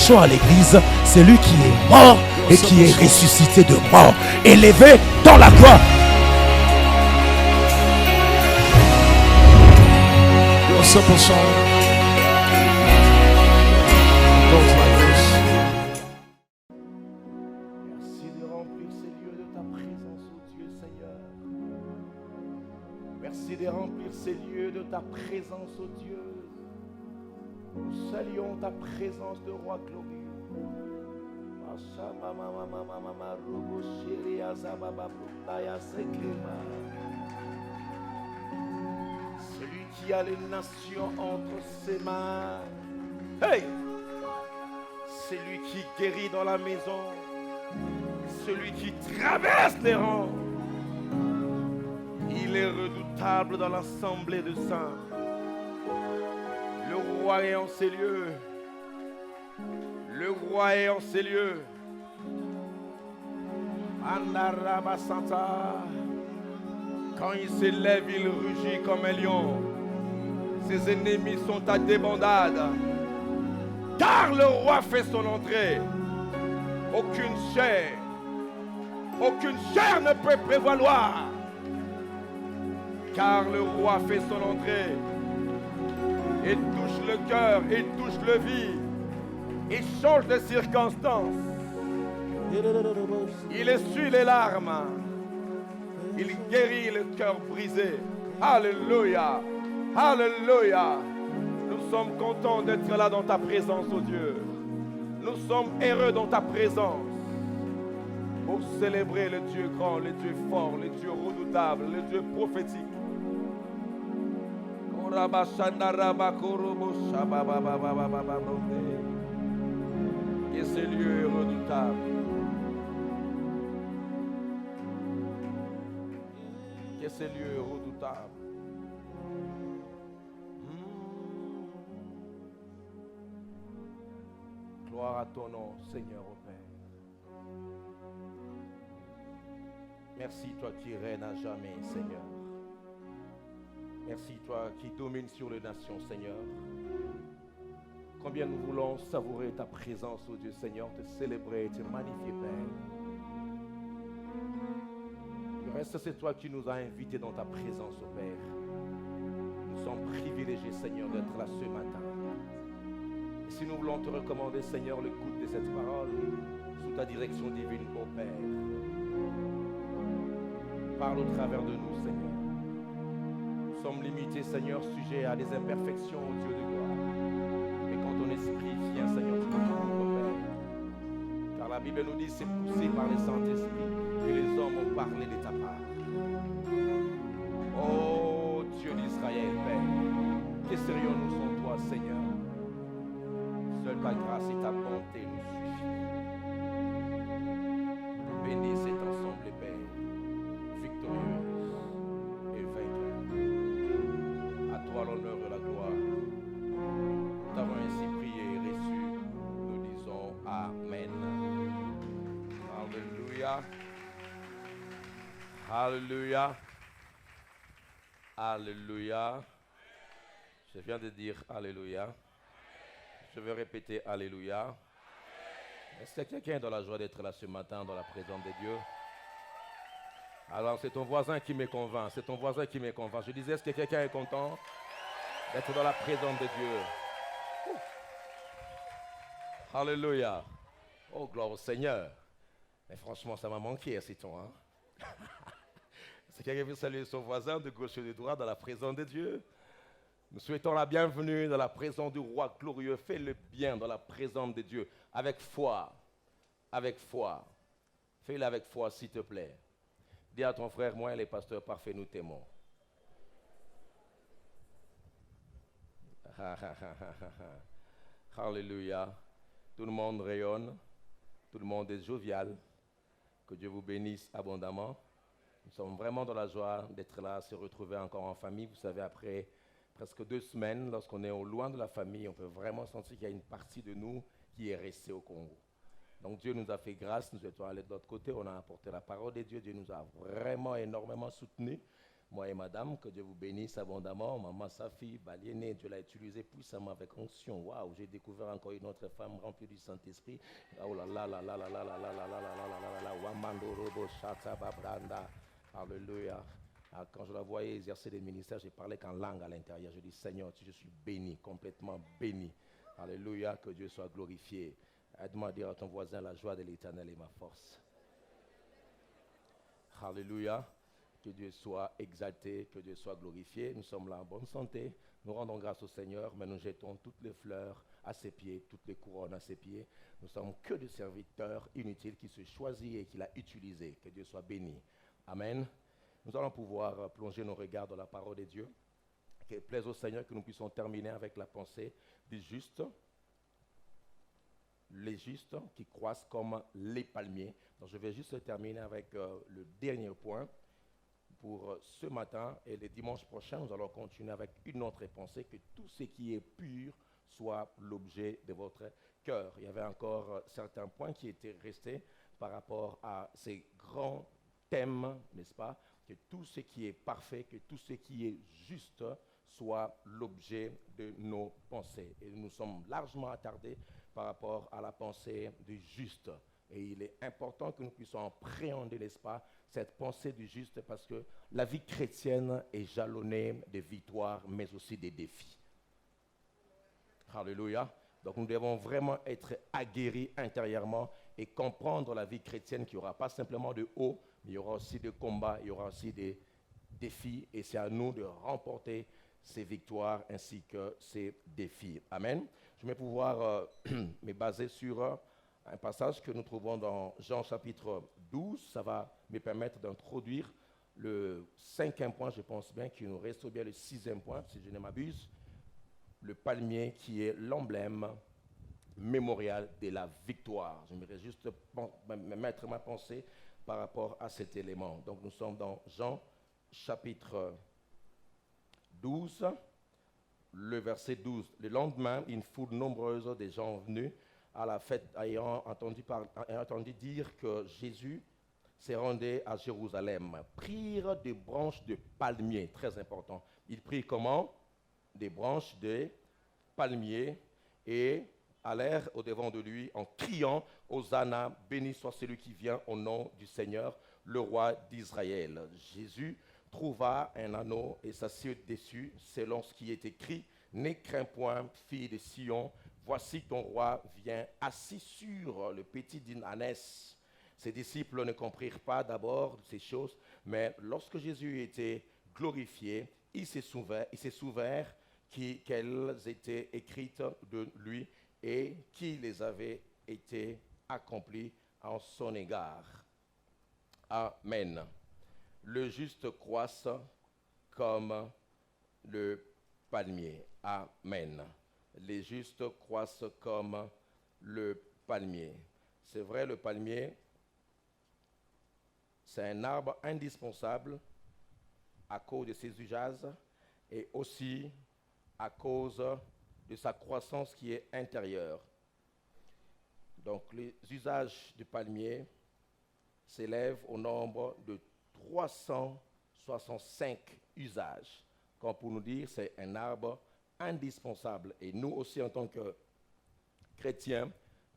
annonçons à l'église, c'est lui qui est mort et qui est ressuscité de mort, élevé dans la gloire. Real simple song. Goes like this. Merci de remplir ces lieux de ta présence, ô Dieu Seigneur. Merci de remplir ces lieux de ta présence, ô Dieu. Nous saluons ta présence de roi glorieux. Celui qui a les nations entre ses mains. Hey! C'est lui qui guérit dans la maison. Celui qui traverse les rangs. Il est redoutable dans l'assemblée de saints. Le roi est en ces lieux. Le roi est en ces lieux. Andaraba Santa. Quand il s'élève, il rugit comme un lion. Ses ennemis sont à débandade. Car le roi fait son entrée. Aucune chair ne peut prévaloir. Car le roi fait son entrée. Il touche le cœur, il touche le vie. Il change de circonstances. Il essuie les larmes. Il guérit le cœur brisé. Alléluia. Alléluia. Nous sommes contents d'être là dans ta présence, oh Dieu. Nous sommes heureux dans ta présence. Pour célébrer le Dieu grand, le Dieu fort, le Dieu redoutable, le Dieu prophétique. Et ce lieu est redoutable. Que ce lieu est redoutable. Gloire à ton nom, Seigneur au Père. Merci toi qui règnes à jamais, Seigneur. Merci toi qui domines sur les nations, Seigneur. Combien nous voulons savourer ta présence, ô Dieu Seigneur, te célébrer, te magnifier, Père. Le reste, c'est toi qui nous as invités dans ta présence, ô Père. Nous sommes privilégiés, Seigneur, d'être là ce matin. Et si nous voulons te recommander, Seigneur, l'écoute de cette parole, sous ta direction divine, ô Père. Parle au travers de nous, Seigneur. Nous sommes limités, Seigneur, sujets à des imperfections, ô Dieu de gloire. Mais quand ton esprit vient, Seigneur, tu nous ouvres, Père. Car la Bible nous dit, c'est poussé par le Saint-Esprit que les hommes ont parlé de ta part. Oh Dieu d'Israël, Père, que serions-nous sans toi, Seigneur? Seule ta grâce et ta bonté nous suffisent. Bénis cet ensemble, Père, victorieux et vainqueur. À toi l'honneur et la gloire. Nous t'avons ainsi prié et reçu. Nous disons Amen. Alléluia. Alléluia. Alléluia. Je viens de dire Alléluia. Je vais répéter Alléluia. Est-ce que quelqu'un est dans la joie d'être là ce matin dans la présence de Dieu? Alors c'est ton voisin qui me convainc. C'est ton voisin qui me convainc. Je disais, est-ce que quelqu'un est content d'être dans la présence de Dieu? Alléluia. Oh, gloire au Seigneur. Mais franchement, ça m'a manqué, citons. Hein? C'est quelqu'un qui veut saluer son voisin de gauche et de droite dans la présence de Dieu. Nous souhaitons la bienvenue dans la présence du roi glorieux. Fais le bien dans la présence de Dieu. Avec foi. Avec foi. Fais-le avec foi, s'il te plaît. Dis à ton frère, moi et les pasteurs parfaits, nous t'aimons. Alléluia. Tout le monde rayonne. Tout le monde est jovial. Que Dieu vous bénisse abondamment. Nous sommes vraiment dans la joie d'être là, se retrouver encore en famille. Vous savez, après presque 2 semaines, lorsqu'on est au loin de la famille, on peut vraiment sentir qu'il y a une partie de nous qui est restée au Congo. Donc Dieu nous a fait grâce, nous étions allés de l'autre côté, on a apporté la parole de Dieu, Dieu nous a vraiment énormément soutenus. moi et madame, que Dieu vous bénisse abondamment. Maman Safi Baliene, Dieu l'a utilisé puissamment avec onction. Waouh, j'ai découvert encore une autre femme remplie du Saint-Esprit. Oh là là là là là là là là là là là là là là, Wamando Robo Shata Babranda. Alléluia. Quand je la voyais exercer des ministères, j'ai parlé qu'en langue à l'intérieur. Je dis, Seigneur, je suis béni, complètement béni. Alléluia, que Dieu soit glorifié. Aide-moi à dire à ton voisin, la joie de l'Éternel est ma force. Alléluia, que Dieu soit exalté, que Dieu soit glorifié. Nous sommes là en bonne santé. Nous rendons grâce au Seigneur, mais nous jetons toutes les fleurs à ses pieds, toutes les couronnes à ses pieds. Nous sommes que des serviteurs inutiles qui se choisit et qu'il a utilisé. Que Dieu soit béni. Amen. Nous allons pouvoir plonger nos regards dans la parole de Dieu. Qu'il plaise au Seigneur que nous puissions terminer avec la pensée des justes. Les justes qui croissent comme les palmiers. Donc je vais juste terminer avec le dernier point pour ce matin. Et le dimanche prochain, nous allons continuer avec une autre pensée, que tout ce qui est pur soit l'objet de votre cœur. Il y avait encore certains points qui étaient restés par rapport à ces grands thèmes, n'est-ce pas? Que tout ce qui est parfait, que tout ce qui est juste soit l'objet de nos pensées. Et nous sommes largement attardés par rapport à la pensée du juste. Et il est important que nous puissions appréhender, n'est-ce pas, cette pensée du juste, parce que la vie chrétienne est jalonnée de victoires, mais aussi des défis. Alléluia. Donc nous devons vraiment être aguerris intérieurement et comprendre la vie chrétienne, qu'il n'y aura pas simplement de haut, mais il y aura aussi des combats, il y aura aussi des défis, et c'est à nous de remporter ces victoires ainsi que ces défis. Amen. Je vais pouvoir me baser sur un passage que nous trouvons dans Jean chapitre 12. Ça va me permettre d'introduire le 5e point, je pense bien, qui nous reste bien le 6e point, si je ne m'abuse. Le palmier qui est l'emblème mémorial de la victoire. J'aimerais juste mettre ma pensée par rapport à cet élément. Donc nous sommes dans Jean chapitre 12, le verset 12. Le lendemain, une foule nombreuse de gens venus à la fête ayant entendu dire que Jésus se rendait à Jérusalem, prirent des branches de palmier, très important. Ils prirent comment? Des branches de palmier et allèrent au-devant de lui en criant « Hosanna, béni soit celui qui vient au nom du Seigneur, le roi d'Israël ». Jésus trouva un anneau et s'assit dessus, selon ce qui est écrit « Ne crains point, fille de Sion, voici ton roi vient assis sur le petit d'une ânesse ». Ses disciples ne comprirent pas d'abord ces choses, mais lorsque Jésus était glorifié, ils se souvinrent qu'elles étaient écrites de lui et qui les avait été accomplies en son égard. Amen. Le juste croisse comme le palmier. Amen. Les justes croissent comme le palmier. C'est vrai, le palmier, c'est un arbre indispensable à cause de ses usages et aussi à cause de sa croissance qui est intérieure. Donc, les usages du palmier s'élèvent au nombre de 365 usages. Comme pour nous dire, c'est un arbre indispensable. Et nous aussi, en tant que chrétiens,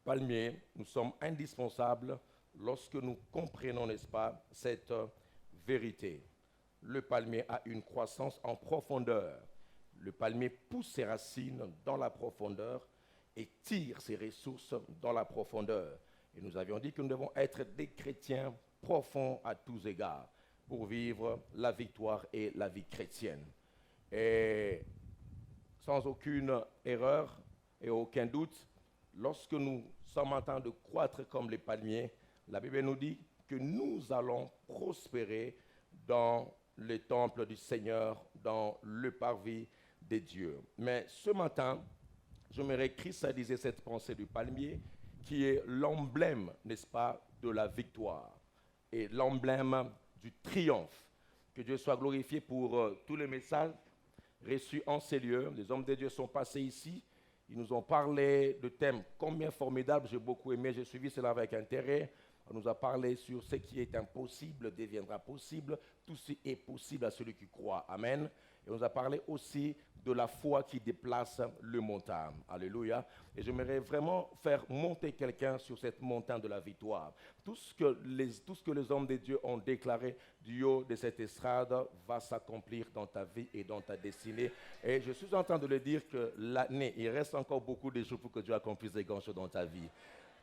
palmiers, nous sommes indispensables lorsque nous comprenons, n'est-ce pas, cette vérité. Le palmier a une croissance en profondeur. Le palmier pousse ses racines dans la profondeur et tire ses ressources dans la profondeur. Et nous avions dit que nous devons être des chrétiens profonds à tous égards pour vivre la victoire et la vie chrétienne. Et sans aucune erreur et aucun doute, lorsque nous sommes en train de croître comme les palmiers, la Bible nous dit que nous allons prospérer dans le temple du Seigneur, dans le parvis de Dieu. Mais ce matin, j'aimerais cristalliser cette pensée du palmier qui est l'emblème, n'est-ce pas, de la victoire et l'emblème du triomphe. Que Dieu soit glorifié pour tous les messages reçus en ces lieux. Les hommes de Dieu sont passés ici. Ils nous ont parlé de thèmes combien formidables. J'ai beaucoup aimé, j'ai suivi cela avec intérêt. On nous a parlé sur ce qui est impossible deviendra possible. Tout ce qui est possible à celui qui croit. Amen. Et on nous a parlé aussi de la foi qui déplace le montagne. Alléluia. Et j'aimerais vraiment faire monter quelqu'un sur cette montagne de la victoire. Tout ce que les hommes de Dieu ont déclaré du haut de cette estrade va s'accomplir dans ta vie et dans ta destinée. Et je suis en train de le dire que l'année, il reste encore beaucoup de jours pour que Dieu accomplisse des grandes choses dans ta vie.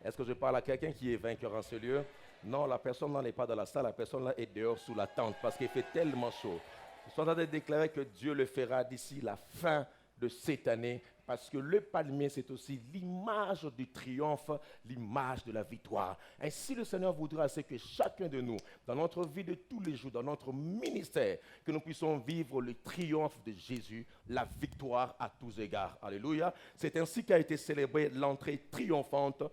Est-ce que je parle à quelqu'un qui est vainqueur en ce lieu? Non, la personne là n'est pas dans la salle, la personne là est dehors sous la tente parce qu'il fait tellement chaud. Je suis en train de déclarer que Dieu le fera d'ici la fin de cette année parce que le palmier, c'est aussi l'image du triomphe, l'image de la victoire. Ainsi, le Seigneur voudra c'est que chacun de nous, dans notre vie de tous les jours, dans notre ministère, que nous puissions vivre le triomphe de Jésus, la victoire à tous égards. Alléluia. C'est ainsi qu'a été célébrée l'entrée triomphante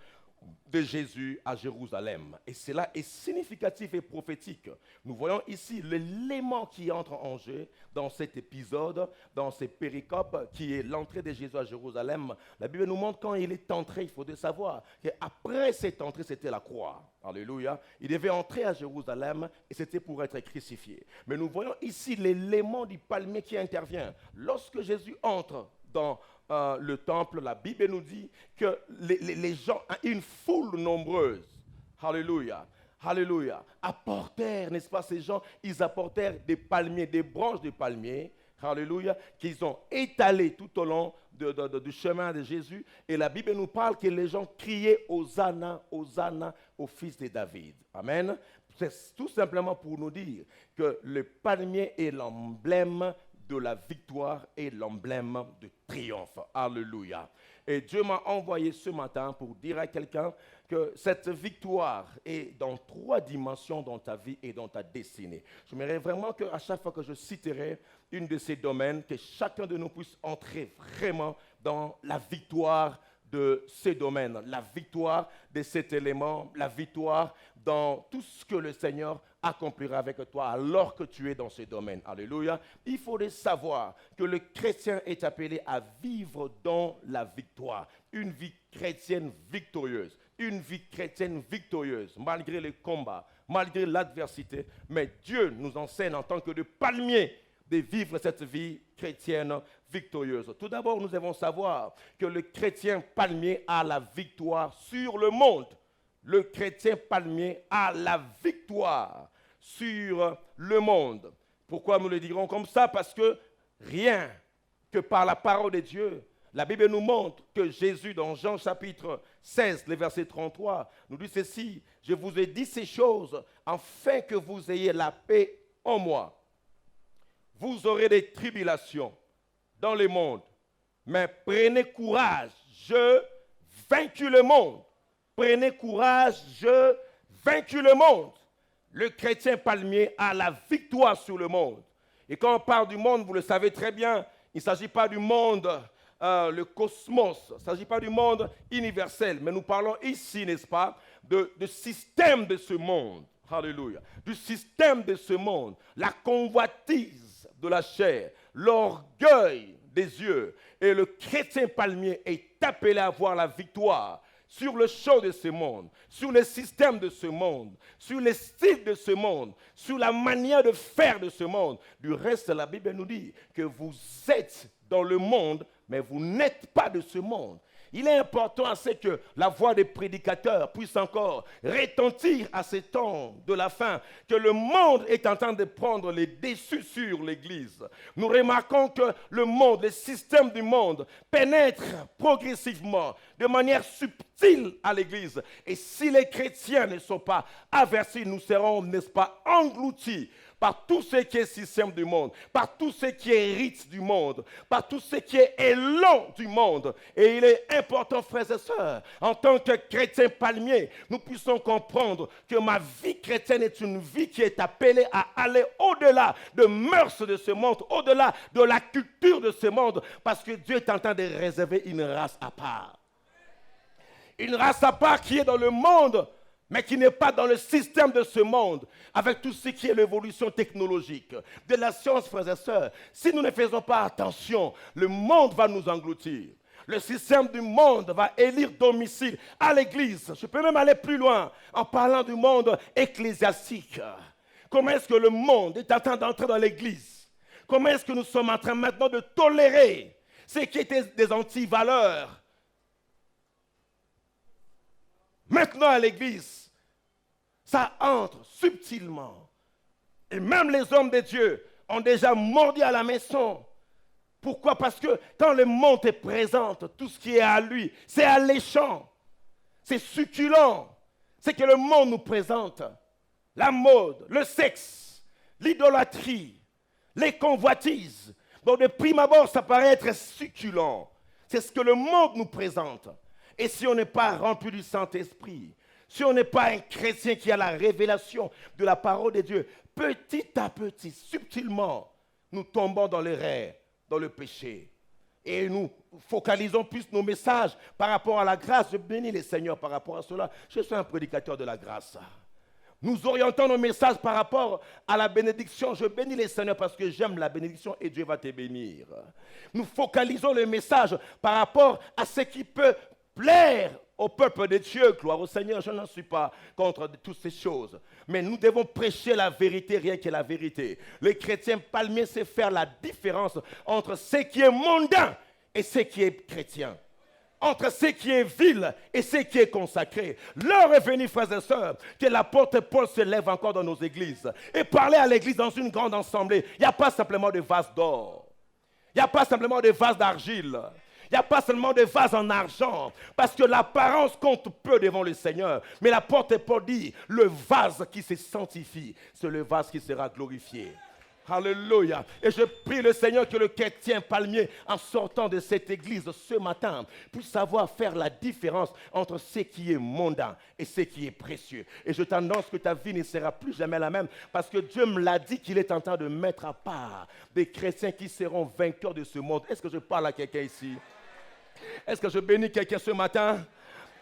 de Jésus à Jérusalem. Et cela est significatif et prophétique. Nous voyons ici l'élément qui entre en jeu dans cet épisode, dans ces péricopes, qui est l'entrée de Jésus à Jérusalem. La Bible nous montre quand il est entré, il faut savoir qu'après cette entrée, c'était la croix. Alléluia. Il devait entrer à Jérusalem et c'était pour être crucifié. Mais nous voyons ici l'élément du palmier qui intervient. Lorsque Jésus entre dans le temple, la Bible nous dit que les gens, une foule nombreuse, alléluia, alléluia, apportèrent, n'est-ce pas, ces gens, ils apportèrent des palmiers, des branches de palmiers, alléluia, qu'ils ont étalées tout au long du chemin de Jésus. Et la Bible nous parle que les gens criaient Hosanna, Hosanna au fils de David. Amen. C'est tout simplement pour nous dire que le palmier est l'emblème de la victoire et l'emblème de triomphe. Alléluia. Et Dieu m'a envoyé ce matin pour dire à quelqu'un que cette victoire est dans 3 dimensions dans ta vie et dans ta destinée. J'aimerais vraiment qu'à chaque fois que je citerai une de ces domaines, que chacun de nous puisse entrer vraiment dans la victoire de ces domaines, la victoire de cet élément, la victoire dans tout ce que le Seigneur accomplira avec toi alors que tu es dans ce domaine. Alléluia. Il faut savoir que le chrétien est appelé à vivre dans la victoire. Une vie chrétienne victorieuse. Une vie chrétienne victorieuse, malgré les combats, malgré l'adversité. Mais Dieu nous enseigne en tant que de palmier de vivre cette vie chrétienne victorieuse. Tout d'abord, nous devons savoir que le chrétien palmier a la victoire sur le monde. Le chrétien palmier a la victoire sur le monde. Pourquoi nous le dirons comme ça? Parce que rien que par la parole de Dieu, la Bible nous montre que Jésus, dans Jean chapitre 16, le verset 33, nous dit ceci: je vous ai dit ces choses afin que vous ayez la paix en moi. Vous aurez des tribulations dans le monde, mais prenez courage, je vaincu le monde. Prenez courage, je vaincu le monde. Le chrétien palmier a la victoire sur le monde. Et quand on parle du monde, vous le savez très bien, il ne s'agit pas du monde, le cosmos, il ne s'agit pas du monde universel, mais nous parlons ici, n'est-ce pas, de système de ce monde. Alléluia. Du système de ce monde, la convoitise de la chair, l'orgueil des yeux. Et le chrétien palmier est appelé à avoir la victoire sur le show de ce monde, sur le système de ce monde, sur les styles de ce monde, sur la manière de faire de ce monde. Du reste, la Bible nous dit que vous êtes dans le monde, mais vous n'êtes pas de ce monde. Il est important à ce que la voix des prédicateurs puisse encore retentir à ces temps de la fin, que le monde est en train de prendre les dessus sur l'Église. Nous remarquons que le monde, le système du monde pénètre progressivement, de manière subtile à l'Église. Et si les chrétiens ne sont pas avertis, nous serons, n'est-ce pas, engloutis par tout ce qui est système du monde, par tout ce qui est rite du monde, par tout ce qui est élan du monde. Et il est important, frères et sœurs, en tant que chrétien palmier, nous puissions comprendre que ma vie chrétienne est une vie qui est appelée à aller au-delà de mœurs de ce monde, au-delà de la culture de ce monde, parce que Dieu est en train de réserver une race à part. Une race à part qui est dans le monde, mais qui n'est pas dans le système de ce monde, avec tout ce qui est l'évolution technologique, de la science, frères et sœurs. Si nous ne faisons pas attention, le monde va nous engloutir. Le système du monde va élire domicile à l'Église. Je peux même aller plus loin en parlant du monde ecclésiastique. Comment est-ce que le monde est en train d'entrer dans l'Église? Comment est-ce que nous sommes en train maintenant de tolérer ce qui étaient des antivaleurs? Maintenant à l'Église, ça entre subtilement. Et même les hommes de Dieu ont déjà mordu à la maison. Pourquoi? Parce que quand le monde te présente tout ce qui est à lui, c'est alléchant, c'est succulent. C'est que le monde nous présente la mode, le sexe, l'idolâtrie, les convoitises. Donc de prime abord, ça paraît être succulent. C'est ce que le monde nous présente. Et si on n'est pas rempli du Saint-Esprit, si on n'est pas un chrétien qui a la révélation de la parole de Dieu, petit à petit, subtilement, nous tombons dans l'erreur, dans le péché. Et nous focalisons plus nos messages par rapport à la grâce. Je bénis les Seigneurs par rapport à cela. Je suis un prédicateur de la grâce. Nous orientons nos messages par rapport à la bénédiction. Je bénis les Seigneurs parce que j'aime la bénédiction et Dieu va te bénir. Nous focalisons le message par rapport à ce qui peut plaire au peuple de Dieu. Gloire au Seigneur, je n'en suis pas contre toutes ces choses. Mais nous devons prêcher la vérité, rien que la vérité. Le chrétien palmier sait faire la différence entre ce qui est mondain et ce qui est chrétien. Entre ce qui est vil et ce qui est consacré. L'heure est venue, frères et sœurs, que l'apôtre Paul se lève encore dans nos églises. Et parler à l'église dans une grande assemblée, il n'y a pas simplement de vases d'or. Il n'y a pas simplement de vases d'argile. Il n'y a pas seulement de vases en argent, parce que l'apparence compte peu devant le Seigneur. Mais l'apôtre Paul dit, le vase qui se sanctifie, c'est le vase qui sera glorifié. Alléluia. Et je prie le Seigneur que le chrétien palmier, en sortant de cette église ce matin, puisse savoir faire la différence entre ce qui est mondain et ce qui est précieux. Et je t'annonce que ta vie ne sera plus jamais la même, parce que Dieu me l'a dit qu'il est en train de mettre à part des chrétiens qui seront vainqueurs de ce monde. Est-ce que je parle à quelqu'un ici? Est-ce que je bénis quelqu'un ce matin?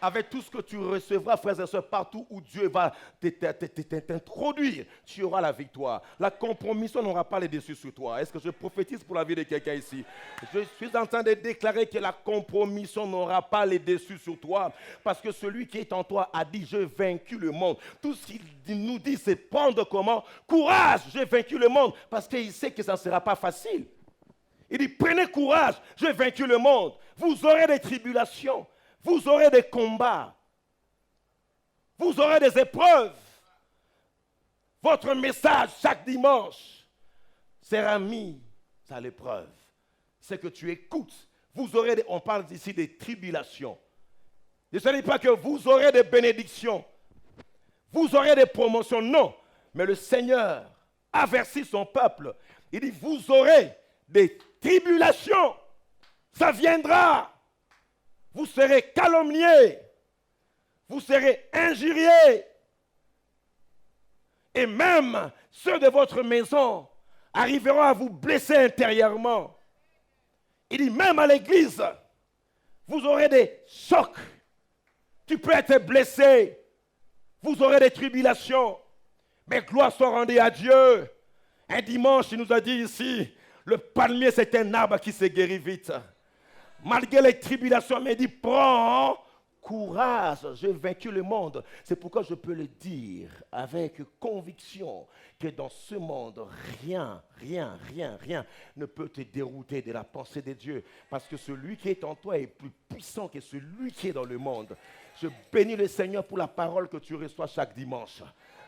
Avec tout ce que tu recevras, frères et sœurs, partout où Dieu va t'introduire, tu auras la victoire. La compromission n'aura pas les dessus sur toi. Est-ce que je prophétise pour la vie de quelqu'un ici? Je suis en train de déclarer que la compromission n'aura pas les dessus sur toi, parce que celui qui est en toi a dit, j'ai vaincu le monde. Tout ce qu'il nous dit, c'est prendre comment? Courage, j'ai vaincu le monde, parce qu'il sait que ça ne sera pas facile. Il dit, prenez courage, j'ai vaincu le monde. Vous aurez des tribulations, vous aurez des combats, vous aurez des épreuves. Votre message chaque dimanche sera mis à l'épreuve. C'est que tu écoutes. Vous aurez on parle ici des tribulations. Ne dis pas que vous aurez des bénédictions, vous aurez des promotions. Non, mais le Seigneur avertit son peuple. Il dit, vous aurez des tribulations, ça viendra. Vous serez calomniés, vous serez injuriés. Et même ceux de votre maison arriveront à vous blesser intérieurement. Il dit, même à l'église, vous aurez des chocs. Tu peux être blessé, vous aurez des tribulations. Mais gloire soit rendue à Dieu. Un dimanche, il nous a dit ici, le palmier, c'est un arbre qui se guérit vite. Malgré les tribulations, mais il dit, prends courage, j'ai vaincu le monde. C'est pourquoi je peux le dire avec conviction que dans ce monde, rien ne peut te dérouter de la pensée de Dieu. Parce que celui qui est en toi est plus puissant que celui qui est dans le monde. Je bénis le Seigneur pour la parole que tu reçois chaque dimanche.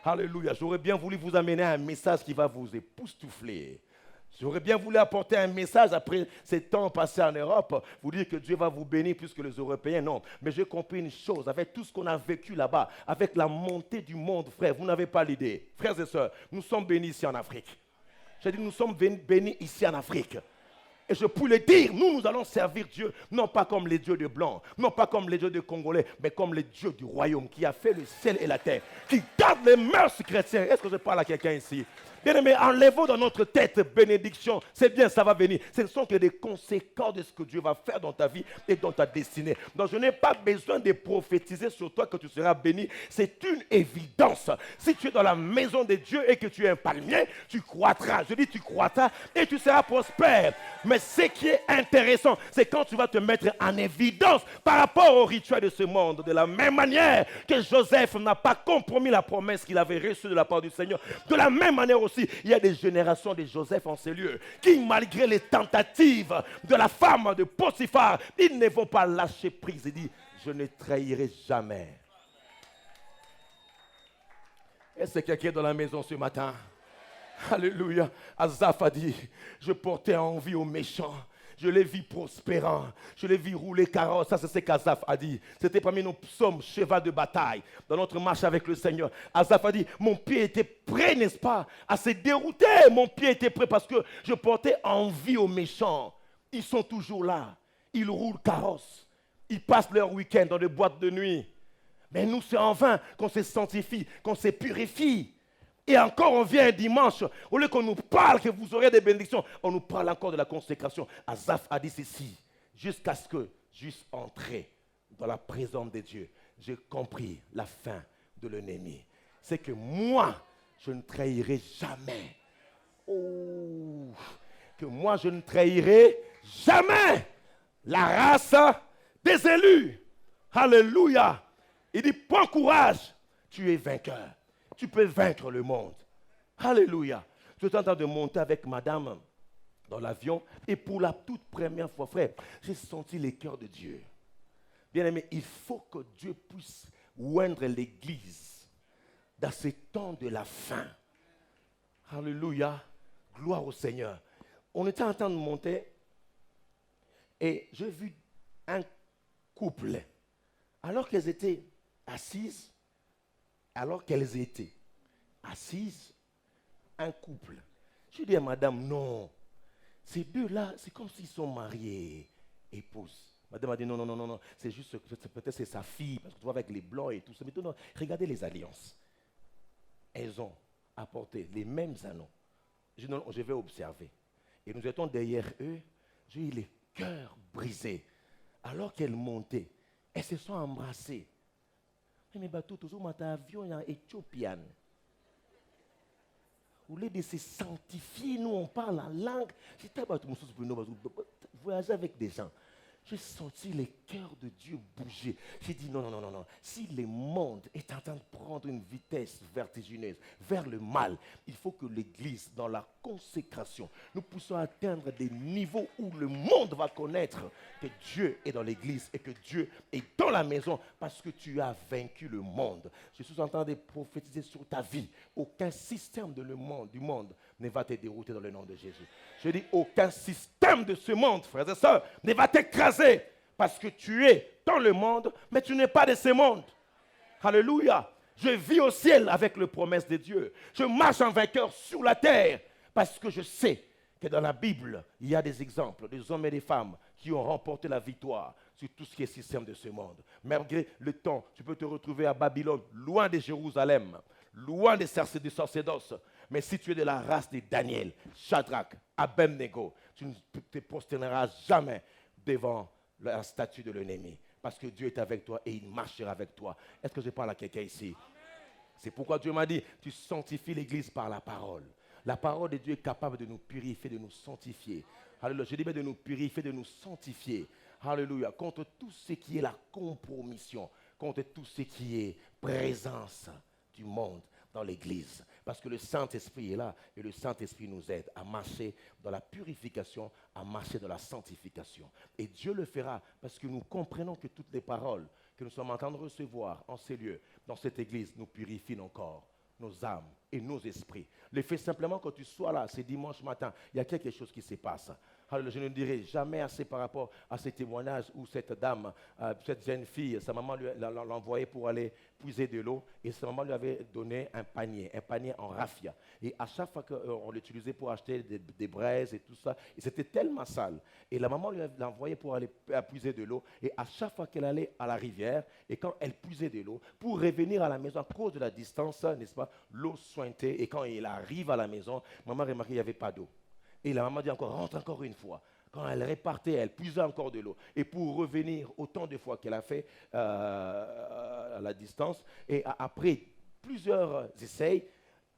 Alléluia. J'aurais bien voulu vous amener un message qui va vous époustoufler. J'aurais bien voulu apporter un message après ces temps passés en Europe, vous dire que Dieu va vous bénir plus que les Européens. Non, mais j'ai compris une chose, avec tout ce qu'on a vécu là-bas, avec la montée du monde, frère, vous n'avez pas l'idée. Frères et sœurs, nous sommes bénis ici en Afrique. J'ai dit, nous sommes bénis ici en Afrique. Et je peux le dire, nous allons servir Dieu, non pas comme les dieux de Blanc, non pas comme les dieux de Congolais, mais comme les dieux du royaume qui a fait le ciel et la terre, qui garde les mœurs chrétiennes. Est-ce que je parle à quelqu'un ici? Bien-aimé, enlevons dans notre tête bénédiction. C'est bien, ça va venir. Ce ne sont que des conséquences de ce que Dieu va faire dans ta vie et dans ta destinée. Donc je n'ai pas besoin de prophétiser sur toi que tu seras béni. C'est une évidence. Si tu es dans la maison de Dieu et que tu es un palmier, tu croîtras. Je dis tu croîtras et tu seras prospère. Mais ce qui est intéressant, c'est quand tu vas te mettre en évidence par rapport au rituel de ce monde. De la même manière que Joseph n'a pas compromis la promesse qu'il avait reçue de la part du Seigneur. De la même manière aussi, il y a des générations de Joseph en ces lieux qui, malgré les tentatives de la femme de Potiphar, ils ne vont pas lâcher prise et dire, je ne trahirai jamais. Est-ce que quelqu'un est dans la maison ce matin? Alléluia. Asaph a dit, je portais envie aux méchants. Je les vis prospérants. Je les vis rouler carrosse. Ça, c'est ce qu'Asaph a dit. C'était parmi nos psaumes, cheval de bataille, dans notre marche avec le Seigneur. Asaph a dit, mon pied était prêt, n'est-ce pas, à se dérouter. Mon pied était prêt parce que je portais envie aux méchants. Ils sont toujours là. Ils roulent carrosse. Ils passent leur week-end dans des boîtes de nuit. Mais nous, c'est en vain qu'on se sanctifie, qu'on se purifie. Et encore, on vient un dimanche, au lieu qu'on nous parle que vous aurez des bénédictions, on nous parle encore de la consécration. Asaph a dit ceci, jusqu'à ce que j'eusse entré dans la présence de Dieu, j'ai compris la fin de l'ennemi. C'est que moi, je ne trahirai jamais. Oh, que moi, je ne trahirai jamais la race des élus. Alléluia. Il dit, prends courage, tu es vainqueur. Tu peux vaincre le monde. Alléluia. Je suis en train de monter avec madame dans l'avion et pour la toute première fois, frère, j'ai senti les cœurs de Dieu. Bien aimé, il faut que Dieu puisse oindre l'église dans ces temps de la fin. Alléluia. Gloire au Seigneur. On était en train de monter et j'ai vu un couple. Alors qu'elles étaient assises, un couple. Je dis à madame, non, ces deux-là, c'est comme s'ils sont mariés, épouses. Madame a dit, non, c'est juste, peut-être c'est sa fille, parce que tu vois avec les blancs et tout ça. Mais non, regardez les alliances. Elles ont apporté les mêmes anneaux. Je vais observer. Et nous étions derrière eux, j'ai eu les cœurs brisés. Alors qu'elles montaient, elles se sont embrassées. Mais bateau toujours mon avion en éthiopienne. Au lieu de se sanctifier, nous on parle en langue. J'étais voyager avec des gens. J'ai senti les cœurs de Dieu bouger. J'ai dit non. Si le monde est en train de prendre une vitesse vertigineuse vers le mal, il faut que l'Église, dans la consécration, nous puissions atteindre des niveaux où le monde va connaître que Dieu est dans l'Église et que Dieu est dans la maison parce que tu as vaincu le monde. Je suis en train de prophétiser sur ta vie. Aucun système du monde ne va te dérouter dans le nom de Jésus. Je dis aucun système de ce monde, frères et sœurs, ne va t'écraser parce que tu es dans le monde, mais tu n'es pas de ce monde. Alléluia. Je vis au ciel avec les promesses de Dieu. Je marche en vainqueur sur la terre parce que je sais que dans la Bible, il y a des exemples, des hommes et des femmes qui ont remporté la victoire sur tout ce qui est système de ce monde. Malgré le temps, tu peux te retrouver à Babylone, loin de Jérusalem, loin des sacerdoces. Mais si tu es de la race de Daniel, Shadrach, Abednego, tu ne te prosterneras jamais devant la statue de l'ennemi. Parce que Dieu est avec toi et il marchera avec toi. Est-ce que je parle à quelqu'un ici? C'est pourquoi Dieu m'a dit, tu sanctifies l'Église par la parole. La parole de Dieu est capable de nous purifier, de nous sanctifier. Alléluia. Je dis bien de nous purifier, de nous sanctifier. Alléluia. Contre tout ce qui est la compromission, contre tout ce qui est présence du monde dans l'Église. Parce que le Saint-Esprit est là et le Saint-Esprit nous aide à marcher dans la purification, à marcher dans la sanctification. Et Dieu le fera parce que nous comprenons que toutes les paroles que nous sommes en train de recevoir en ces lieux, dans cette Église, nous purifient nos corps, nos âmes et nos esprits. Le fait simplement que tu sois là, c'est dimanche matin, il y a quelque chose qui se passe. Alors, je ne dirai jamais assez par rapport à ces témoignages où cette dame, cette jeune fille, sa maman l'a envoyée pour aller puiser de l'eau et sa maman lui avait donné un panier en raffia. Et à chaque fois qu'on l'utilisait pour acheter des braises et tout ça, et c'était tellement sale. Et la maman lui l'a envoyé pour aller puiser de l'eau et à chaque fois qu'elle allait à la rivière et quand elle puisait de l'eau, pour revenir à la maison à cause de la distance, n'est-ce pas, l'eau pointé et quand il arrive à la maison, maman a remarqué qu'il n'y avait pas d'eau. Et la maman dit encore, rentre encore une fois. Quand elle repartait, elle puisait encore de l'eau. Et pour revenir autant de fois qu'elle a fait à la distance, et après plusieurs essais,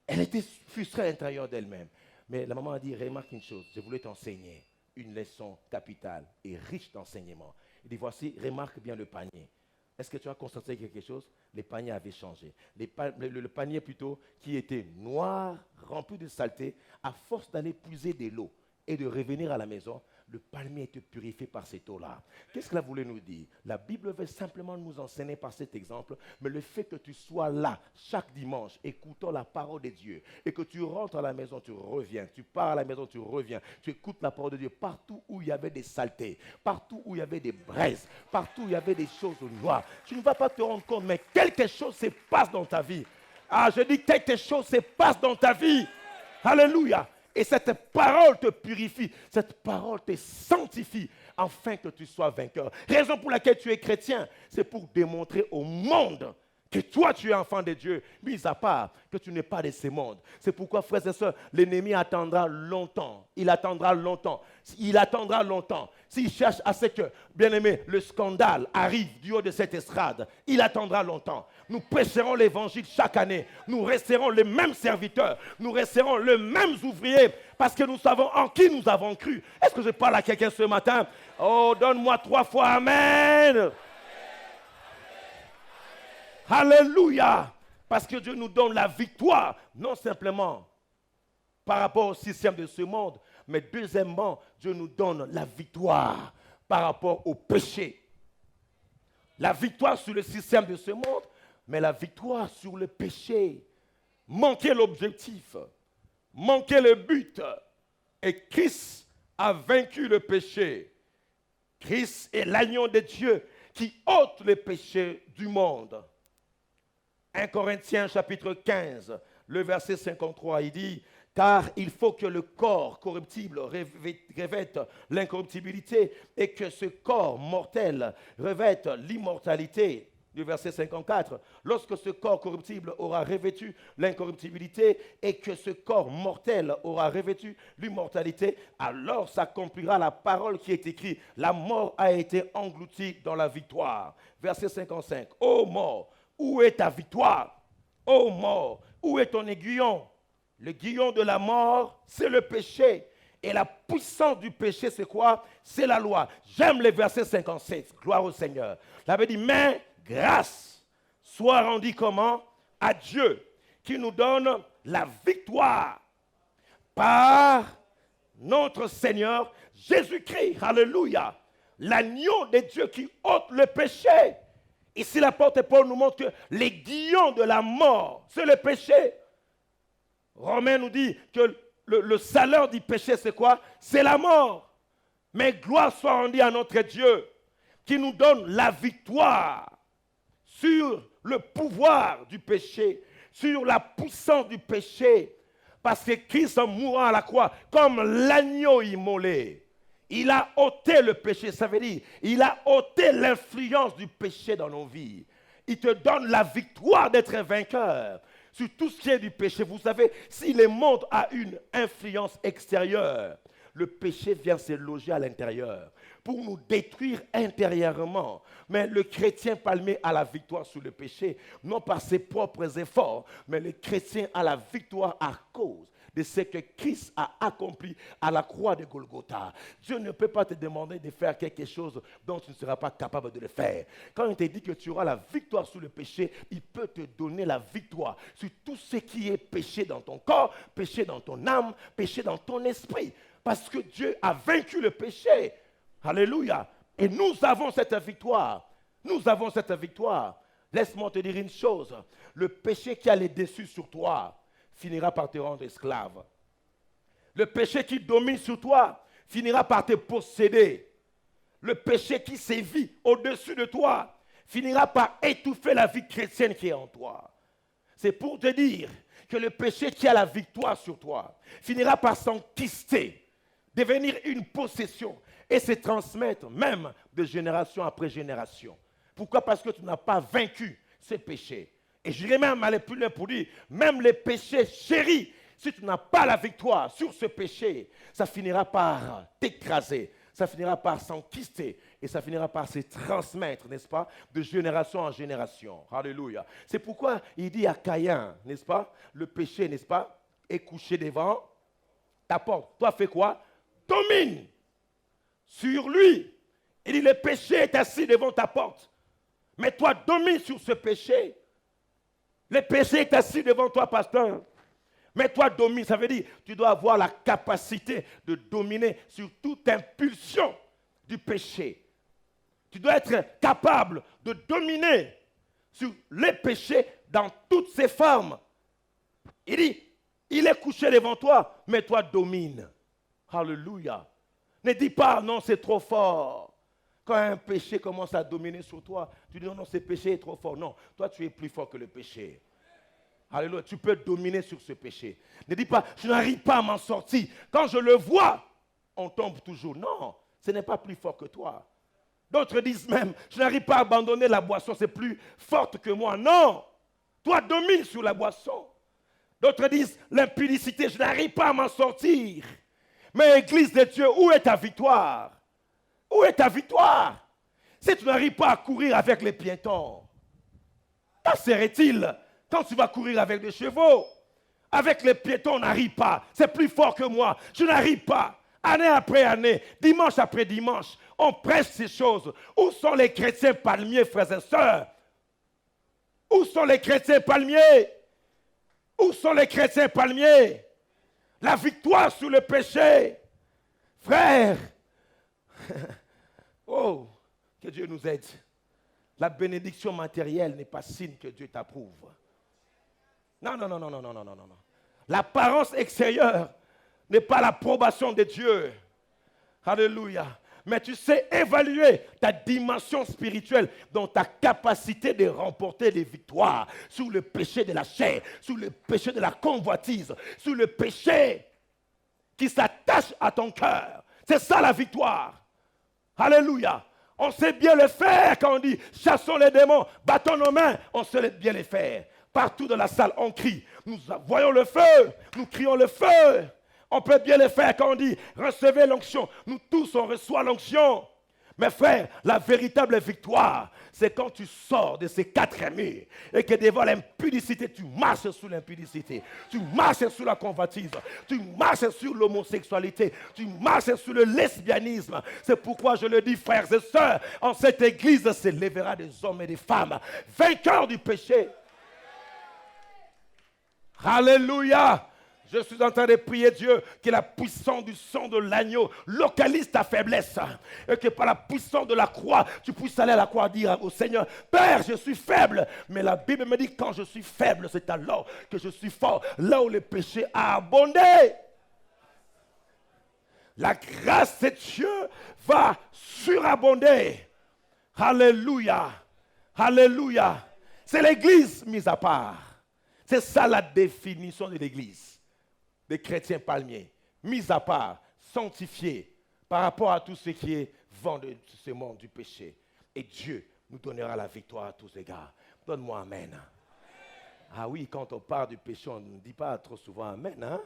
elle était frustrée à l'intérieur d'elle-même. Mais la maman a dit, remarque une chose, je voulais t'enseigner une leçon capitale et riche d'enseignement. Il dit, voici, remarque bien le panier. Est-ce que tu as constaté quelque chose? Les paniers avaient changé. Le panier plutôt qui était noir, rempli de saleté, à force d'aller puiser de l'eau et de revenir à la maison, le panier était purifié par cette eau-là. Qu'est-ce que cela voulait nous dire? La Bible veut simplement nous enseigner par cet exemple, mais le fait que tu sois là chaque dimanche, écoutant la parole de Dieu, et que tu rentres à la maison, tu reviens, tu pars à la maison, tu reviens, tu écoutes la parole de Dieu, partout où il y avait des saletés, partout où il y avait des braises, partout où il y avait des choses noires, tu ne vas pas te rendre compte, mais quelque chose se passe dans ta vie. Ah, je dis quelque chose se passe dans ta vie. Alléluia. Et cette parole te purifie, cette parole te sanctifie, afin que tu sois vainqueur. Raison pour laquelle tu es chrétien, c'est pour démontrer au monde que toi tu es enfant de Dieu, mis à part que tu n'es pas de ce monde. C'est pourquoi, frères et sœurs, l'ennemi attendra longtemps. Il attendra longtemps. Il attendra longtemps. S'il cherche à ce que, bien aimé, le scandale arrive du haut de cette estrade, il attendra longtemps. Nous prêcherons l'évangile chaque année. Nous resterons les mêmes serviteurs. Nous resterons les mêmes ouvriers parce que nous savons en qui nous avons cru. Est-ce que je parle à quelqu'un ce matin? Oh, donne-moi 3 fois Amen. Alléluia! Parce que Dieu nous donne la victoire, non simplement par rapport au système de ce monde, mais deuxièmement, Dieu nous donne la victoire par rapport au péché. La victoire sur le système de ce monde, mais la victoire sur le péché. Manquer l'objectif, manquer le but. Et Christ a vaincu le péché. Christ est l'agneau de Dieu qui ôte le péché du monde. 1 Corinthiens chapitre 15, le verset 53, il dit « Car il faut que le corps corruptible revête l'incorruptibilité et que ce corps mortel revête l'immortalité. » Du verset 54, « Lorsque ce corps corruptible aura revêtu l'incorruptibilité et que ce corps mortel aura revêtu l'immortalité, alors s'accomplira la parole qui est écrite. La mort a été engloutie dans la victoire. » Verset 55, « Ô mort, où est ta victoire? Ô mort, où est ton aiguillon? Le aiguillon de la mort, c'est le péché. Et la puissance du péché, c'est quoi? C'est la loi. » J'aime le verset 57. Gloire au Seigneur. La Bible dit, mais grâce soit rendue comment? À Dieu, qui nous donne la victoire par notre Seigneur Jésus-Christ. Alléluia. L'agneau de Dieu qui ôte le péché. Ici, l'apôtre Paul nous montre que l'aiguillon de la mort, c'est le péché. Romain nous dit que le salaire du péché, c'est quoi? C'est la mort. Mais gloire soit rendue à notre Dieu, qui nous donne la victoire sur le pouvoir du péché, sur la puissance du péché. Parce que Christ, en mourant à la croix, comme l'agneau immolé, il a ôté le péché, ça veut dire, il a ôté l'influence du péché dans nos vies. Il te donne la victoire d'être vainqueur sur tout ce qui est du péché. Vous savez, si le monde a une influence extérieure, le péché vient se loger à l'intérieur pour nous détruire intérieurement. Mais le chrétien palmé a la victoire sur le péché, non par ses propres efforts, mais le chrétien a la victoire à cause de ce que Christ a accompli à la croix de Golgotha. Dieu ne peut pas te demander de faire quelque chose dont tu ne seras pas capable de le faire. Quand il te dit que tu auras la victoire sur le péché, il peut te donner la victoire sur tout ce qui est péché dans ton corps, péché dans ton âme, péché dans ton esprit. Parce que Dieu a vaincu le péché. Alléluia. Et nous avons cette victoire. Nous avons cette victoire. Laisse-moi te dire une chose. Le péché qui a les dessus sur toi finira par te rendre esclave. Le péché qui domine sur toi finira par te posséder. Le péché qui sévit au-dessus de toi finira par étouffer la vie chrétienne qui est en toi. C'est pour te dire que le péché qui a la victoire sur toi finira par s'enquister, devenir une possession et se transmettre même de génération après génération. Pourquoi? Parce que tu n'as pas vaincu ce péché. Et j'irais même aller plus loin pour dire, même les péchés chéris, si tu n'as pas la victoire sur ce péché, ça finira par t'écraser, ça finira par s'enquister et ça finira par se transmettre, n'est-ce pas, de génération en génération. Alléluia. C'est pourquoi il dit à Caïn, n'est-ce pas, le péché, n'est-ce pas, est couché devant ta porte. Toi, fais quoi? Domine sur lui. Il dit, le péché est assis devant ta porte. Mais toi, domine sur ce péché. Le péché est assis devant toi, pasteur. Mais toi, domine, ça veut dire tu dois avoir la capacité de dominer sur toute impulsion du péché. Tu dois être capable de dominer sur les péchés dans toutes ses formes. Il dit, il est couché devant toi, mais toi domine. Alléluia. Ne dis pas, non, c'est trop fort. Quand un péché commence à dominer sur toi, tu dis, non, ce péché est trop fort. Non, toi, tu es plus fort que le péché. Alléluia, tu peux dominer sur ce péché. Ne dis pas, je n'arrive pas à m'en sortir. Quand je le vois, on tombe toujours. Non, ce n'est pas plus fort que toi. D'autres disent même, je n'arrive pas à abandonner la boisson, c'est plus forte que moi. Non, toi domine sur la boisson. D'autres disent, l'impudicité, je n'arrive pas à m'en sortir. Mais Église de Dieu, où est ta victoire? Où est ta victoire? Si tu n'arrives pas à courir avec les piétons, qu'en serait-il quand tu vas courir avec des chevaux? Avec les piétons, on n'arrive pas. C'est plus fort que moi. Je n'arrive pas. Année après année, dimanche après dimanche, on prêche ces choses. Où sont les chrétiens palmiers, frères et sœurs? Où sont les chrétiens palmiers? Où sont les chrétiens palmiers? La victoire sur le péché. Frère, oh, que Dieu nous aide. La bénédiction matérielle n'est pas signe que Dieu t'approuve. Non, non, non, non, non, non, non, non, non. L'apparence extérieure n'est pas l'approbation de Dieu. Alléluia. Mais tu sais évaluer ta dimension spirituelle dans ta capacité de remporter des victoires sur le péché de la chair, sur le péché de la convoitise, sur le péché qui s'attache à ton cœur. C'est ça la victoire. Alléluia. On sait bien le faire quand on dit chassons les démons, battons nos mains, on sait bien les faire. Partout dans la salle, on crie. Nous voyons le feu, nous crions le feu. On peut bien le faire quand on dit recevez l'onction. Nous tous, on reçoit l'onction. Mes frères, la véritable victoire, c'est quand tu sors de ces quatre murs et que devant l'impudicité, tu marches sur l'impudicité. Tu marches sur la convoitise. Tu marches sur l'homosexualité. Tu marches sur le lesbianisme. C'est pourquoi je le dis, frères et sœurs, en cette église se lèvera des hommes et des femmes vainqueurs du péché. Alléluia. Je suis en train de prier Dieu que la puissance du sang de l'agneau localise ta faiblesse. Et que par la puissance de la croix, tu puisses aller à la croix dire au Seigneur, Père, je suis faible. Mais la Bible me dit quand je suis faible, c'est alors que je suis fort. Là où le péché a abondé. La grâce de Dieu va surabonder. Alléluia. Alléluia. C'est l'église mise à part. C'est ça la définition de l'église. Des chrétiens palmiers, mis à part, sanctifiés par rapport à tout ce qui est vent de ce monde du péché. Et Dieu nous donnera la victoire à tous égards. Donne-moi amen. Ah oui, quand on parle du péché, on ne dit pas trop souvent amen. Hein?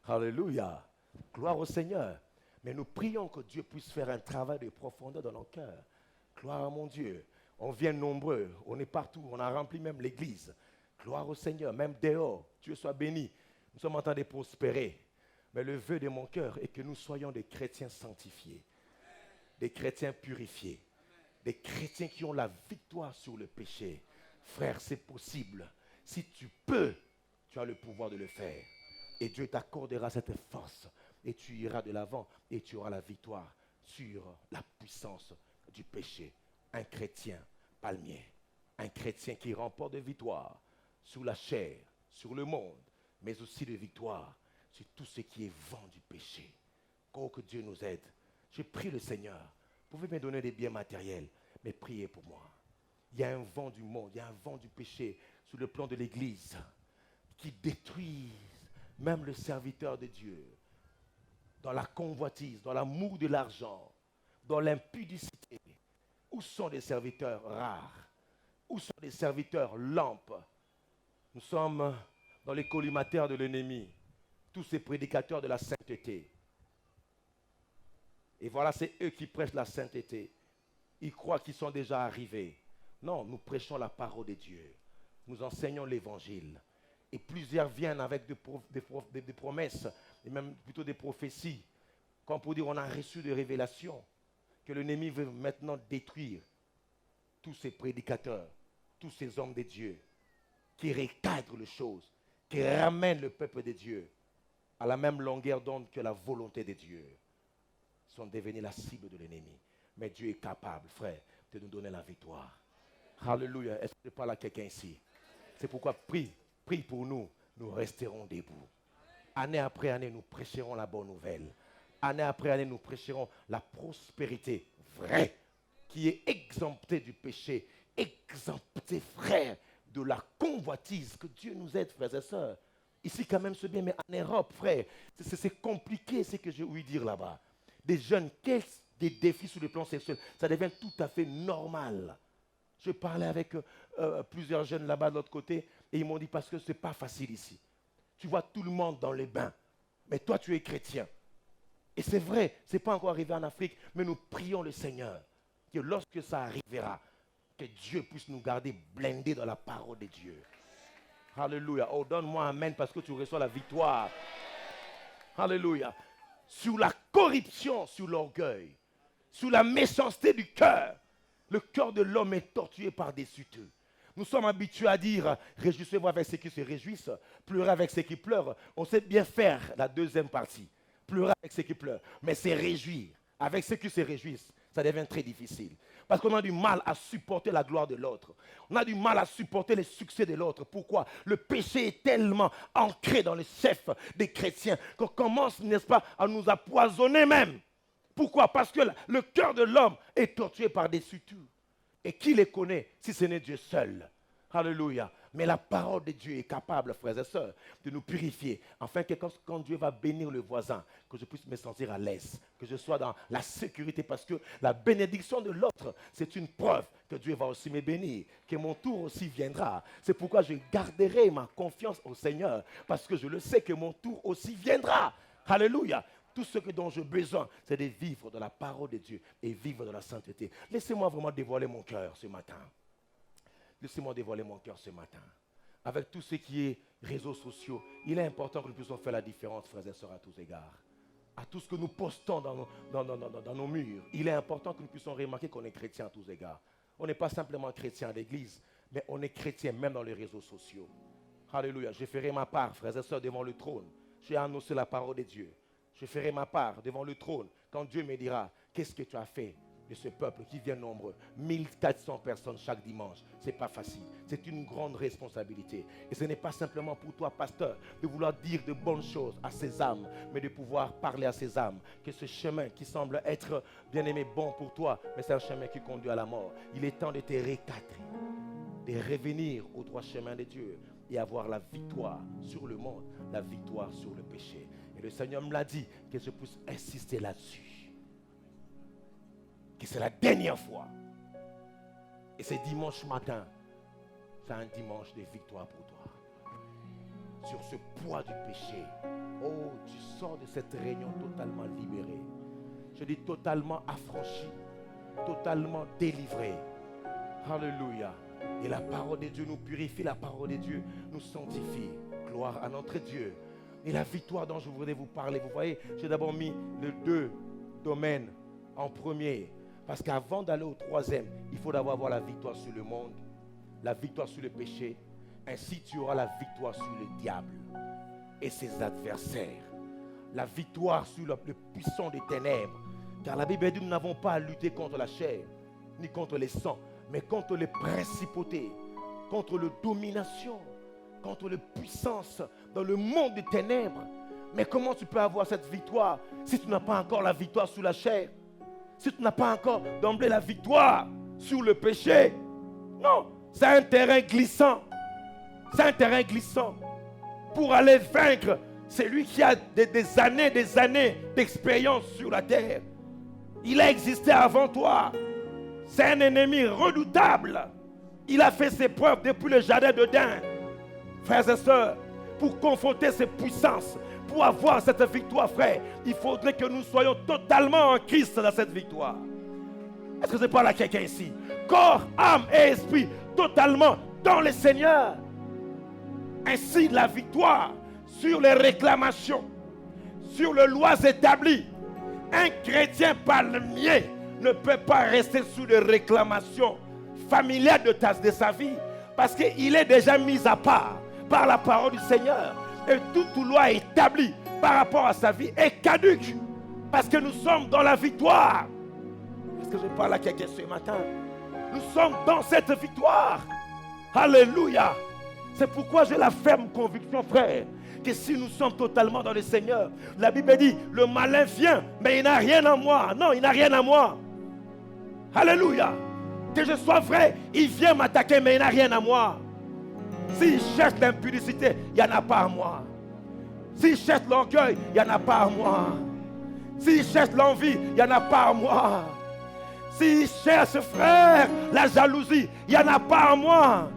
Alléluia. Gloire au Seigneur. Mais nous prions que Dieu puisse faire un travail de profondeur dans nos cœurs. Gloire à mon Dieu. On vient nombreux, on est partout, on a rempli même l'église. Gloire au Seigneur, même dehors. Dieu soit béni. Nous sommes en train de prospérer. Mais le vœu de mon cœur est que nous soyons des chrétiens sanctifiés, des chrétiens purifiés, des chrétiens qui ont la victoire sur le péché. Frère, c'est possible. Si tu peux, tu as le pouvoir de le faire. Et Dieu t'accordera cette force. Et tu iras de l'avant et tu auras la victoire sur la puissance du péché. Un chrétien palmier, un chrétien qui remporte des victoires sur la chair, sur le monde, mais aussi de victoire sur tout ce qui est vent du péché. Oh, que Dieu nous aide. Je prie le Seigneur. Vous pouvez me donner des biens matériels, mais priez pour moi. Il y a un vent du monde, il y a un vent du péché sur le plan de l'Église qui détruit même le serviteur de Dieu dans la convoitise, dans l'amour de l'argent, dans l'impudicité. Où sont les serviteurs rares? Où sont les serviteurs lampes? Nous sommes dans les collimateurs de l'ennemi, tous ces prédicateurs de la sainteté. Et voilà, c'est eux qui prêchent la sainteté. Ils croient qu'ils sont déjà arrivés. Non, nous prêchons la parole de Dieu. Nous enseignons l'évangile. Et plusieurs viennent avec des promesses, et même plutôt des prophéties. Comme pour dire, on a reçu des révélations que l'ennemi veut maintenant détruire tous ces prédicateurs, tous ces hommes de Dieu qui recadrent les choses, qui ramènent le peuple de Dieu à la même longueur d'onde que la volonté de Dieu. Ils sont devenus la cible de l'ennemi. Mais Dieu est capable, frère, de nous donner la victoire. Alléluia. Est-ce que je parle à quelqu'un ici? C'est pourquoi prie pour nous. Nous resterons debout. Année après année, nous prêcherons la bonne nouvelle. Année après année, nous prêcherons la prospérité vraie, qui est exemptée du péché, exemptée, frère, de la convoitise. Que Dieu nous aide, frères et sœurs. Ici, quand même, c'est bien, mais en Europe, frère, c'est compliqué ce que j'ai ouï dire là-bas. Des jeunes, des défis sur le plan sexuel, ça devient tout à fait normal. Je parlais avec plusieurs jeunes là-bas de l'autre côté, et ils m'ont dit, parce que ce n'est pas facile ici. Tu vois tout le monde dans les bains, mais toi, tu es chrétien. Et c'est vrai, ce n'est pas encore arrivé en Afrique, mais nous prions le Seigneur, que lorsque ça arrivera, que Dieu puisse nous garder blindés dans la parole de Dieu. Alléluia. Oh, donne-moi amen, parce que tu reçois la victoire. Alléluia. Sur la corruption, sur l'orgueil, sur la méchanceté du cœur. Le cœur de l'homme est torturé par-dessus tout. Nous sommes habitués à dire, réjouissez-vous avec ceux qui se réjouissent, pleurez avec ceux qui pleurent. On sait bien faire la deuxième partie. Pleurer avec ceux qui pleurent. Mais se réjouir avec ceux qui se réjouissent, ça devient très difficile. Parce qu'on a du mal à supporter la gloire de l'autre. On a du mal à supporter les succès de l'autre. Pourquoi? Le péché est tellement ancré dans le chef des chrétiens qu'on commence, n'est-ce pas, à nous empoisonner même. Pourquoi? Parce que le cœur de l'homme est torturé par-dessus tout. Et qui les connaît si ce n'est Dieu seul? Alléluia. Mais la parole de Dieu est capable, frères et sœurs, de nous purifier. Afin que quand Dieu va bénir le voisin, que je puisse me sentir à l'aise, que je sois dans la sécurité. Parce que la bénédiction de l'autre, c'est une preuve que Dieu va aussi me bénir, que mon tour aussi viendra. C'est pourquoi je garderai ma confiance au Seigneur, parce que je le sais que mon tour aussi viendra. Alléluia. Tout ce dont j'ai besoin, c'est de vivre de la parole de Dieu et vivre de la sainteté. Laissez-moi vraiment dévoiler mon cœur ce matin. Laissez-moi dévoiler mon cœur ce matin. Avec tout ce qui est réseaux sociaux, il est important que nous puissions faire la différence, frères et sœurs, à tous égards. À tout ce que nous postons dans nos murs, il est important que nous puissions remarquer qu'on est chrétien à tous égards. On n'est pas simplement chrétien à l'église, mais on est chrétien même dans les réseaux sociaux. Alléluia. Je ferai ma part, frères et sœurs, devant le trône. J'ai annoncé la parole de Dieu. Je ferai ma part devant le trône quand Dieu me dira, qu'est-ce que tu as fait de ce peuple qui vient nombreux, 1400 personnes chaque dimanche. Ce n'est pas facile. C'est une grande responsabilité. Et ce n'est pas simplement pour toi, pasteur, de vouloir dire de bonnes choses à ces âmes, mais de pouvoir parler à ces âmes. Que ce chemin qui semble être, bien aimé, bon pour toi, mais c'est un chemin qui conduit à la mort. Il est temps de te recadrer, de revenir au droit chemin de Dieu et avoir la victoire sur le monde, la victoire sur le péché. Et le Seigneur me l'a dit, que je puisse insister là-dessus. Que c'est la dernière fois. Et c'est dimanche matin. C'est un dimanche de victoire pour toi. Sur ce poids du péché. Oh, tu sors de cette réunion totalement libéré. Je dis totalement affranchi. Totalement délivré. Alléluia. Et la parole de Dieu nous purifie. La parole de Dieu nous sanctifie. Gloire à notre Dieu. Et la victoire dont je voudrais vous parler. Vous voyez, j'ai d'abord mis les deux domaines en premier. Parce qu'avant d'aller au troisième, il faut d'abord avoir la victoire sur le monde, la victoire sur le péché. Ainsi, tu auras la victoire sur le diable et ses adversaires. La victoire sur le puissant des ténèbres. Car la Bible dit que nous n'avons pas à lutter contre la chair, ni contre les sangs, mais contre les principautés, contre les dominations, contre les puissances dans le monde des ténèbres. Mais comment tu peux avoir cette victoire si tu n'as pas encore la victoire sur la chair? Si tu n'as pas encore d'emblée la victoire sur le péché? Non, c'est un terrain glissant. C'est un terrain glissant. Pour aller vaincre celui qui a des années d'expérience sur la terre. Il a existé avant toi. C'est un ennemi redoutable. Il a fait ses preuves depuis le jardin d'Éden. Frères et sœurs, pour confronter ces puissances, pour avoir cette victoire, frère, il faudrait que nous soyons totalement en Christ dans cette victoire. Est-ce que je parle à quelqu'un ici? Corps, âme et esprit, totalement dans le Seigneur. Ainsi, la victoire sur les réclamations, sur les lois établies. Un chrétien palmier ne peut pas rester sous les réclamations familiales de sa vie, parce qu'il est déjà mis à part par la parole du Seigneur. Et toute loi établie par rapport à sa vie est caduque, parce que nous sommes dans la victoire. Est-ce que je parle à quelqu'un ce matin? Nous sommes dans cette victoire. Alléluia. C'est pourquoi j'ai la ferme conviction, frère, que si nous sommes totalement dans le Seigneur, la Bible dit, le malin vient, mais il n'a rien à moi. Non, il n'a rien à moi. Alléluia. Que je sois vrai, il vient m'attaquer, mais il n'a rien à moi. S'il cherche l'impudicité, il n'y en a pas à moi. S'il cherche l'orgueil, il n'y en a pas à moi. S'il cherche l'envie, il n'y en a pas à moi. S'il cherche, frère, la jalousie, il n'y en a pas à moi.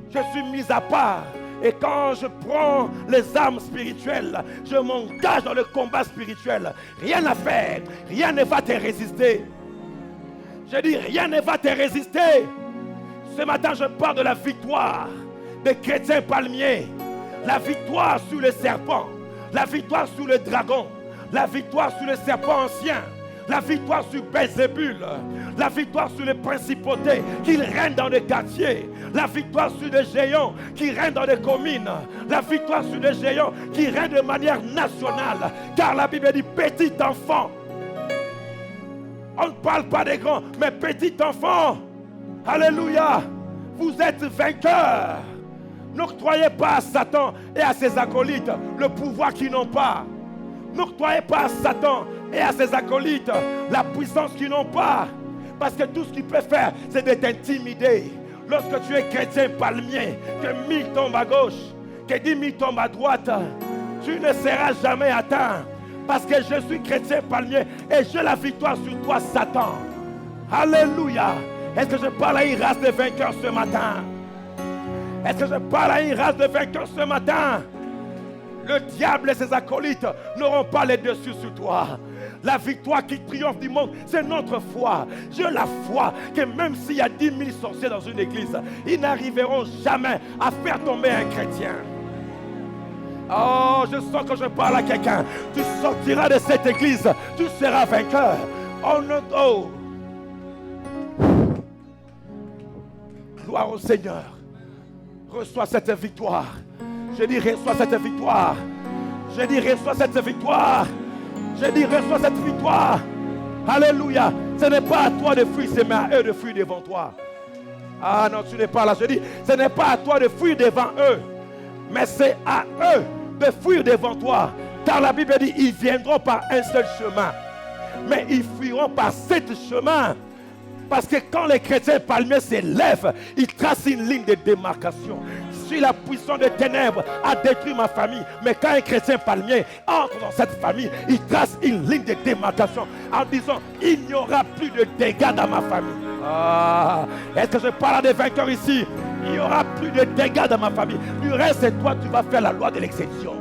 Je suis mis à part. Et quand je prends les armes spirituelles, je m'engage dans le combat spirituel. Rien à faire, rien ne va te résister. Je dis, rien ne va te résister. Ce matin, je parle de la victoire des chrétiens palmiers. La victoire sur les serpents. La victoire sur le dragon. La victoire sur les serpents anciens. La victoire sur Belzébul. La victoire sur les principautés qui règnent dans les quartiers. La victoire sur les géants qui règnent dans les communes. La victoire sur les géants qui règnent de manière nationale. Car la Bible dit petit enfant. On ne parle pas des grands, mais petit enfant. Alléluia. Vous êtes vainqueurs. N'octroyez pas à Satan et à ses acolytes le pouvoir qu'ils n'ont pas. N'octroyez pas à Satan et à ses acolytes la puissance qu'ils n'ont pas. Parce que tout ce qu'il peut faire, c'est de t'intimider. Lorsque tu es chrétien palmier, que 1000 tombent à gauche, que 10 000 tombent à droite, tu ne seras jamais atteint. Parce que je suis chrétien palmier et j'ai la victoire sur toi, Satan. Alléluia. Est-ce que je parle à une race de vainqueurs ce matin? Est-ce que je parle à une race de vainqueurs ce matin? Le diable et ses acolytes n'auront pas les dessus sur toi. La victoire qui triomphe du monde, c'est notre foi. J'ai la foi que même s'il y a 10 000 sorciers dans une église, ils n'arriveront jamais à faire tomber un chrétien. Oh, je sens que je parle à quelqu'un. Tu sortiras de cette église, tu seras vainqueur. Oh non, oh. Gloire au Seigneur. Reçois cette victoire. Je dis reçois cette victoire. Je dis reçois cette victoire. Je dis reçois cette victoire. Alléluia. Ce n'est pas à toi de fuir, c'est à eux de fuir devant toi. Ah non, tu n'es pas là. Je dis, ce n'est pas à toi de fuir devant eux, mais c'est à eux de fuir devant toi. Car la Bible dit, ils viendront par un seul chemin, mais ils fuiront par 7 chemins. Parce que quand les chrétiens palmiers s'élèvent, ils tracent une ligne de démarcation. Si la puissance des ténèbres a détruit ma famille, mais quand un chrétien palmier entre dans cette famille, il trace une ligne de démarcation en disant, il n'y aura plus de dégâts dans ma famille. Ah, est-ce que je parle à des vainqueurs ici? Il n'y aura plus de dégâts dans ma famille. Du reste, c'est toi, tu vas faire la loi de l'exception.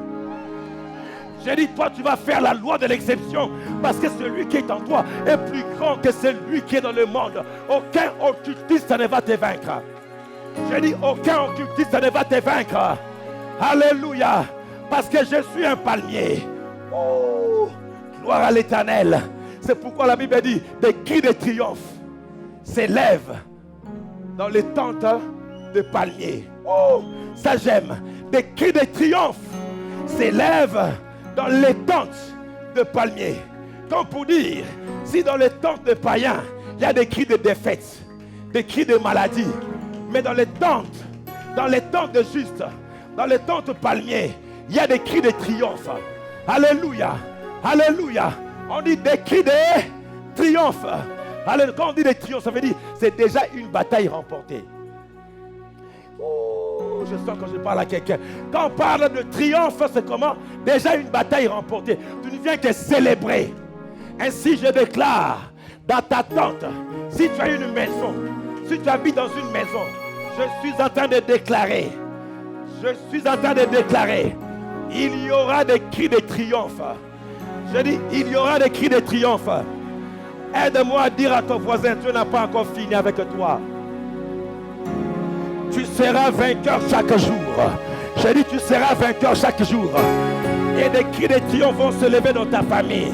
J'ai dit, toi, tu vas faire la loi de l'exception. Parce que celui qui est en toi est plus grand que celui qui est dans le monde. Aucun occultiste ne va te vaincre. J'ai dit, aucun occultiste ne va te vaincre. Alléluia. Parce que je suis un palmier. Oh, gloire à l'Éternel. C'est pourquoi la Bible dit, des cris de triomphe s'élèvent dans les tentes de palmiers. Oh, ça j'aime. Des cris de triomphe s'élèvent dans les tentes de palmiers. Comme pour dire, si dans les tentes de païens, il y a des cris de défaite, des cris de maladie, mais dans les tentes de justes, dans les tentes de palmiers, il y a des cris de triomphe. Alléluia, alléluia. On dit des cris de triomphe. Alléluia. Quand on dit des triomphes, ça veut dire c'est déjà une bataille remportée. Oh, je sens que je parle à quelqu'un. Quand on parle de triomphe, c'est comment? Déjà une bataille remportée. Tu ne viens que célébrer. Ainsi je déclare dans ta tente, si tu as une maison, si tu habites dans une maison, je suis en train de déclarer, Je suis en train de déclarer, il y aura des cris de triomphe. Je dis, il y aura des cris de triomphe. Aide-moi à dire à ton voisin, Dieu n'a pas encore fini avec toi. Tu seras vainqueur chaque jour. Je dis, tu seras vainqueur chaque jour. Et des cris de triomphe vont se lever dans ta famille.